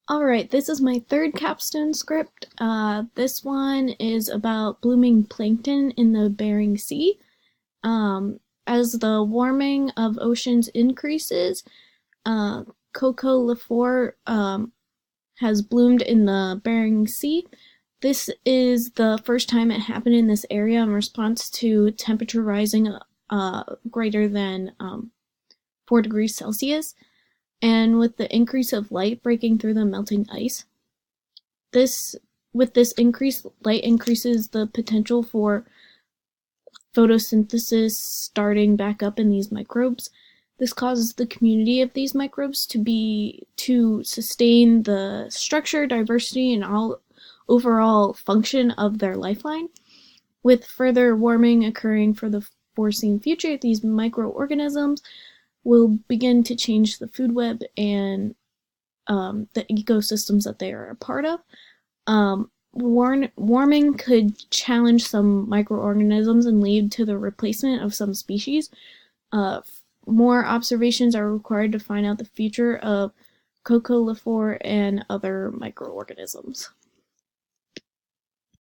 Alright, this is my third capstone script. This one is about blooming plankton in the Bering Sea. As the warming of oceans increases, Coco Lefour has bloomed in the Bering Sea. This is the first time it happened in this area in response to temperature rising greater than 4 degrees Celsius, and with the increase of light breaking through the melting ice. With this increase, light increases the potential for photosynthesis starting back up in these microbes. This causes the community of these microbes to sustain the structure, diversity, and all overall function of their lifeline. With further warming occurring for the foreseen future, these microorganisms will begin to change the food web and the ecosystems that they are a part of. Warming could challenge some microorganisms and lead to the replacement of some species. More observations are required to find out the future of Coco Lefour and other microorganisms.